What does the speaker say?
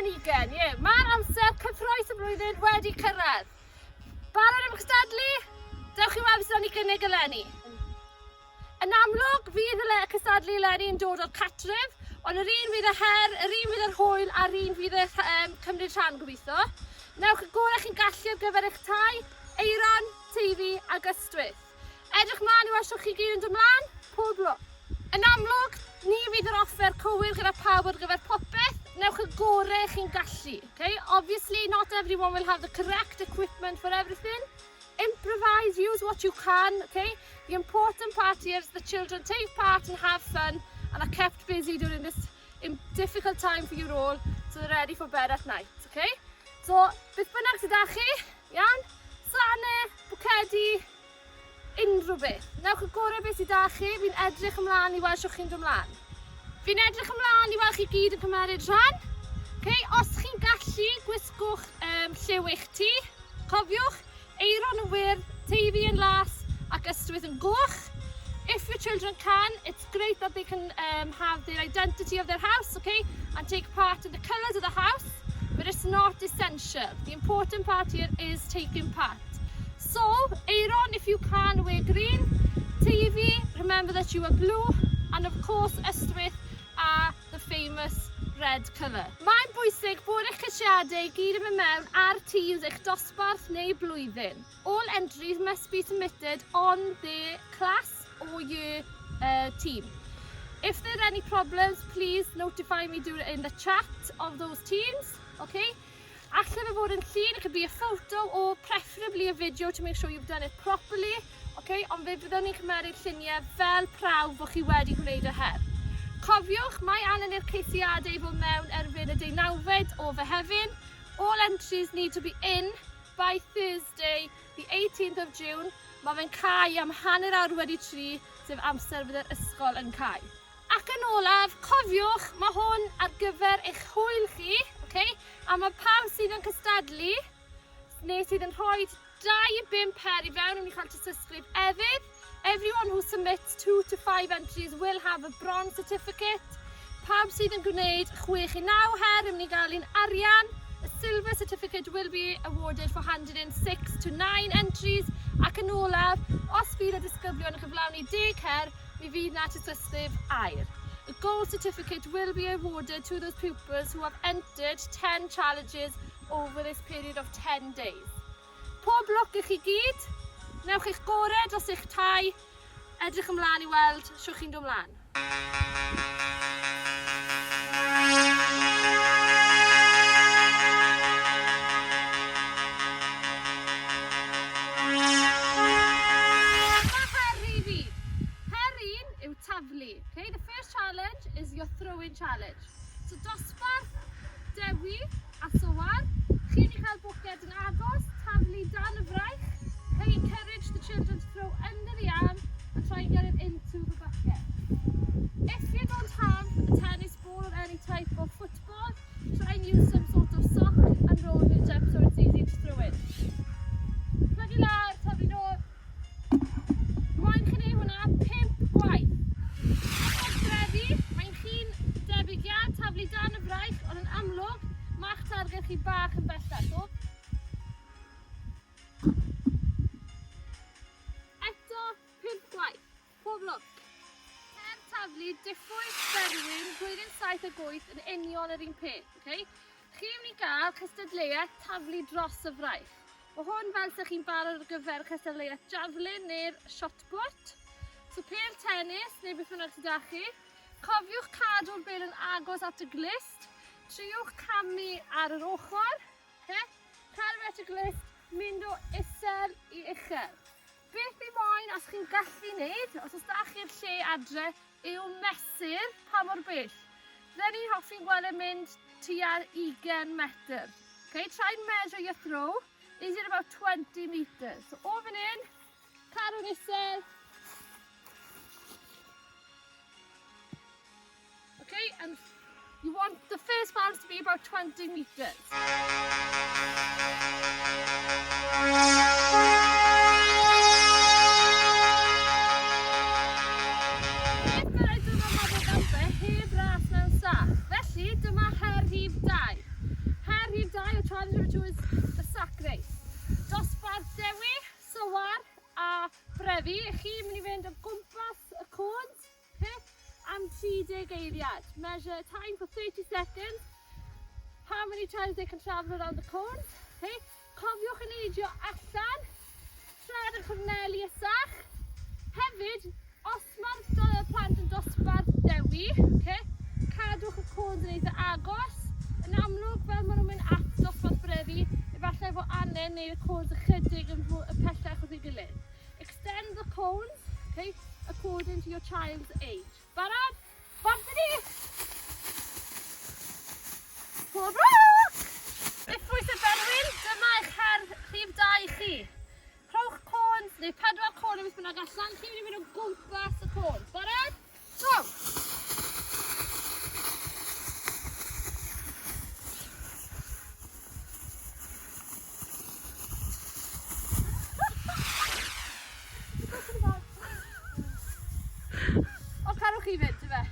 ugen. Mae'r amser cyffroes y blwyddyn wedi cyrraedd. Barod am cystadlu? Dewch i weld sy'n ni gynnig eleni. Yn amlwg, fydd y cystadlu eleni yn dod o'r catref, ond yr un fydd y her, yr un fydd yr hwyl, a'r un fydd y cymryd rhan gobeithio. Newch y gorau chi'n gallu ar gyfer eich tai, eiron, teifi a gystwyth. Edrych mlaen i weld chi gyd yn dod mlaen, pob lwc. Yn amlwg, ni fydd yr offer cywir gyda pawb ar gyfer popeth. Newch y gorau chi'n gallu. Okay? Obviously, not everyone will have the correct equipment for everything. Improvise, use what you can. Okay? The important part here is the children take part and have fun and are kept busy during this difficult time for you all, so they're ready for bed at night. Okay? So, beth bynnag sydd â chi, iawn? Sanau, bwcedi, unrhyw beth. Newch y gorau beth sydd â chi, fi'n edrych ymlaen i weld sio chi'n dod ymlaen. Fi'n edrych ymlaen i weld chi gyd yn cymryd rhan. Okay? Os chi'n gallu, gwisgwch lliw eich tŷ. Cofiwch, eiron yn wyrdd, teifi yn las ac ystwyth yn goch. If your children can, it's great that they can have their identity of their house, okay? And take part in the colours of the house, but it's not essential. The important part here is taking part. So, eiron, if you can, wear green. Teifi, remember that you are blue. And of course, ystwyth are the famous red colour. Mae'n bwysig bod eich cysiadau gyd yn mynd mewn ar tîls eich dosbarth neu blwyddyn. All entries must be submitted on the class or your team. If there are any problems, please notify me in the chat of those teams. Okay? Allan fe fod yn llun, it could be a photo or preferably a video to make sure you've done it properly. Okay? Ond fe byddwn ni'n cymryd lluniau fel prawf bod chi wedi gwneud y her. Cofiwch, mae angen i'r ceisiadau fod mewn erbyn y 19fed o Fehefin. All entries need to be in by Thursday, the 18th of June. Mae fe'n cau am hanner awr wedi 3, sef amser fydd yr ysgol yn cau. Ac yn olaf, cofiwch, mae hwn ar gyfer eich hwyl chi, okay? A mae pawb sydd yn cystadlu, neu sydd yn rhoi 2-5 per i fewn yn ei chael tystysgrif efydd. Everyone who submits 2 to 5 entries will have a bronze certificate. Pawb sydd yn gwneud 6 i 9 her yn mynd i gael un arian. A silver certificate will be awarded for handing in 6 to 9 entries. Ac yn olaf, os bydd y disgyblion yn cyflawni 10 her, mi fydd na tystysgrif air. A gold certificate will be awarded to those pupils who have entered 10 challenges over this period of 10 days. Pob lwc i chi gyd. Newch eich gorau dros eich tai, edrych ymlaen i weld sio chi'n dod ymlaen. Mae her i fi. Her 1 yw taflu. Okay? The first challenge is your throw-in challenge. So dosbarth, dewi a sowar. Chi'n ei cael bwced yn agos, taflu dan y fraich. They encourage the children to throw under the arm and try and get it into the bucket. If you don't have a tennis ball or any type of football, try and use some sort of sock and roll it up so it's easy to throw in. Plug i lawr, taflu nôl. Mae'n chi'n ei hwnna 5 gwaith. Os ready, mae'n chi'n debygiad taflu dan y fraich, ond yn amlwg, mae'ch targed chi bach yn bellach. So, pob lwc. Her taflu diffwyd berwyn blwyddyn 7 a 8 yn union yr un peth. Okay? Chi'n mynd i gael cystadleuaeth taflu dros y fraich. Mae hwn fel sy'ch chi'n barod ar gyfer cystadleuaeth javelin neu'r shotput. So pêl tennis neu beth bynnag sydd â chi. Cofiwch cadw'r bêl yn agos at y glist. Triwch camu ar yr ochr. Okay? Cadw at y glist, mynd o isel i uchel. Beth i moyn os chi'n gallu wneud, os oes da chi'r lle adre, yw mesur pa mor bell. Then ni'n hoffi'n gweld yn mynd tua 20 metr. Okay, try and measure your throw. These are about 20 metres. So o fan hyn, cadw'n isel. Okay, and you want the first bounce to be about 20 metres. Felly, dyma her rhif 2. brefi, chi yn mynd i fynd o gwmpas y côns, okay? Am 30 eiliad. Measure time for 30 seconds. How many times they can travel around the cones, okay? Cofiwch yn eidio allan, rhedwch yn nelu ysach. Hefyd, os mae'r plant yn dosbarth dewi, okay? Cadwch y côns yn eitha agos. Yn amlwg, fel maen nhw'n mynd at dosbarth brefi, efallai fod anen neu y côns ychydig yn pellach wrth ei gilydd. Extend the cones, okay, according to your child's age. Barod? Barod ni! Pob lwc! Diffwys y berwyn, dyma eich her rhif 2 i chi. Rhowch côns, neu 4 côns ymwys bynnag allan, chi'n mynd i fynd o gwmpas y côns. Barod? Go! O, carwch chi fynd, dyma.